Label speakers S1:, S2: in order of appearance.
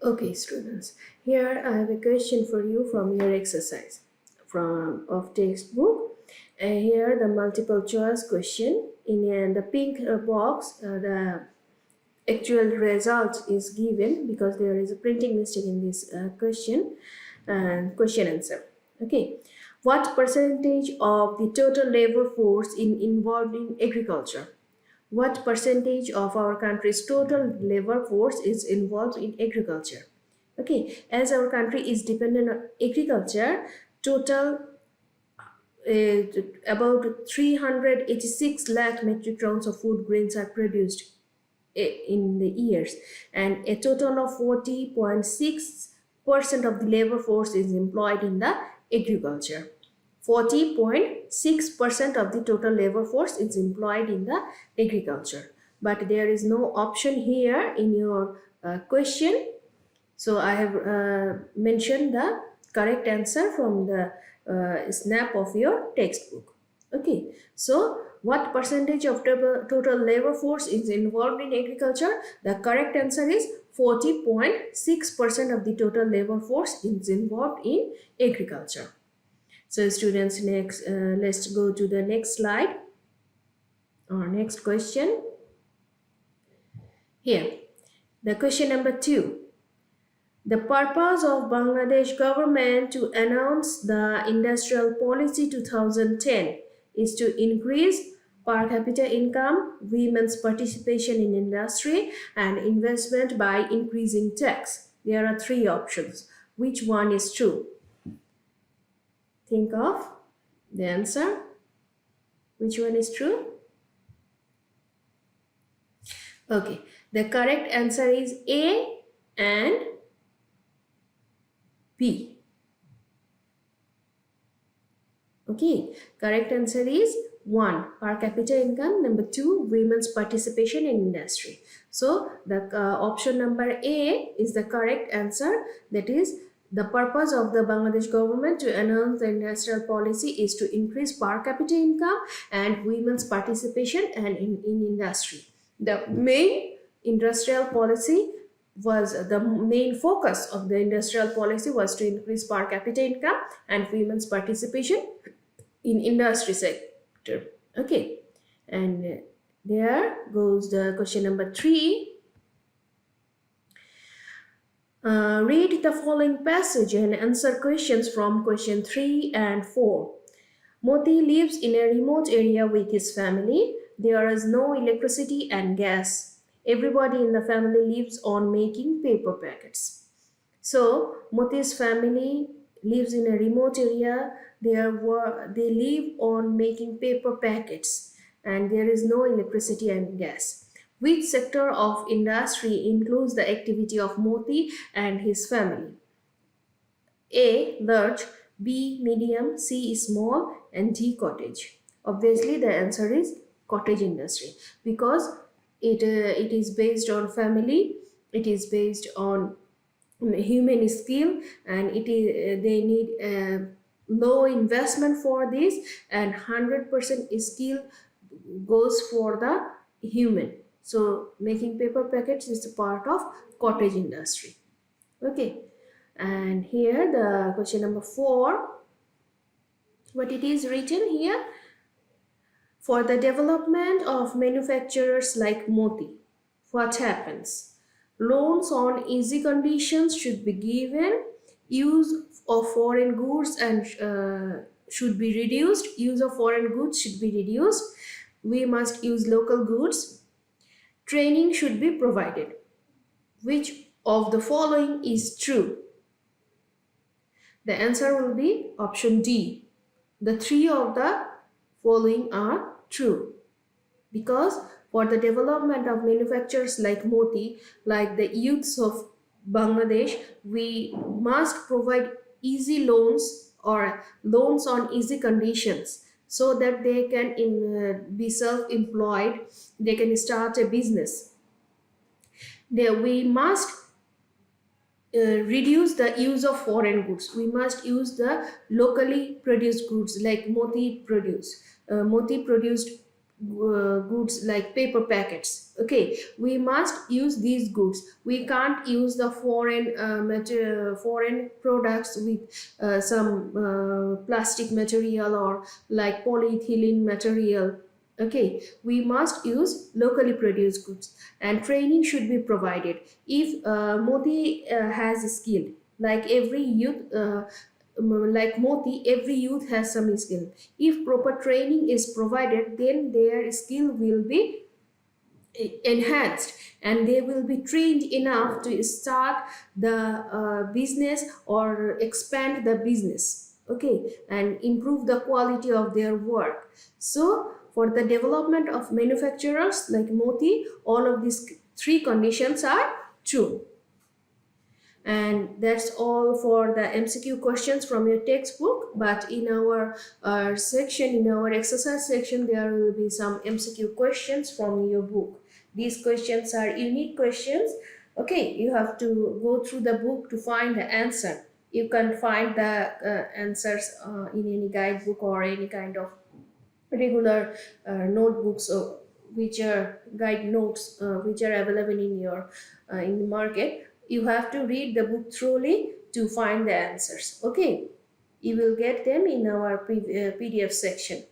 S1: Okay, students. Here I have a question for you from your exercise from of textbook. Here the multiple choice question in the pink box. The actual result is given because there is a printing mistake in this question and question answer. Okay, what percentage of the total labor force involved in agriculture? What percentage of our country's total labor force is involved in agriculture? Okay, as our country is dependent on agriculture, total about 386 lakh metric tons of food grains are produced in the years, and a total of 40.6% of the labor force is employed in the agriculture. 40.6% of the total labor force is employed in the agriculture, but there is no option here in your question, so I have mentioned the correct answer from the snap of your textbook. Okay, so what percentage of total labor force is involved in agriculture? The correct answer is 40.6% of the total labor force is involved in agriculture. So students, next let's go to the next slide or next question. Here, the question number 2. The purpose of Bangladesh government to announce the Industrial Policy 2010 is to increase per capita income, women's participation in industry, and investment by increasing tax. There are 3 options. Which one is true? Think of the answer. Which one is true? Okay, the correct answer is A and B. Okay, correct answer is 1. Per capita income. Number 2. Women's participation in industry. So the option number A is the correct answer. That is, the purpose of the Bangladesh government to announce the industrial policy is to increase per capita income and women's participation and in industry. The main industrial policy was the main focus of the industrial policy was to increase per capita income and women's participation in industry sector. Okay, and there goes the question number 3. Read the following passage and answer questions from question 3 and 4. Moti lives in a remote area with his family. There is no electricity and gas. Everybody in the family lives on making paper packets. So Moti's family lives in a remote area. They live on making paper packets, and there is no electricity and gas. Which sector of industry includes the activity of Moti and his family? A. Large, B. Medium, C. Small, and D. Cottage. Obviously, the answer is cottage industry because it is based on family. It is based on human skill, and they need low investment for this, and 100% skill goes for the human. So making paper packets is a part of cottage industry. Okay, and here the question number 4, what it is written here: for the development of manufacturers like Moti, what happens? Loans on easy conditions should be given. Use of foreign goods and should be reduced. Use of foreign goods should be reduced. We must use local goods. Training should be provided. Which of the following is true? The answer will be option D. The 3 of the following are true, because for the development of manufacturers like Moti, like the youths of Bangladesh, we must provide easy loans or loans on easy conditions so that they can be self-employed, they can start a business. We must reduce the use of foreign goods. We must use the locally produced goods like Moti produced goods like paper packets. Okay, we must use these goods. We can't use the foreign products with some plastic material or like polyethylene material. Okay, we must use locally produced goods, and training should be provided. If Modi has a skill, like every youth like Moti, every youth has some skill. If proper training is provided, then their skill will be enhanced, and they will be trained enough to start the business or expand the business. Okay, and improve the quality of their work. So for the development of manufacturers like Moti, all of these three conditions are true. And that's all for the MCQ questions from your textbook. But in our section, in our exercise section, there will be some MCQ questions from your book. These questions are unique questions. Okay, you have to go through the book to find the answer. You can find the answers in any guidebook or any kind of regular notebooks, which are guide notes, which are available in your in the market. You have to read the book thoroughly to find the answers. Okay, you will get them in our PDF section.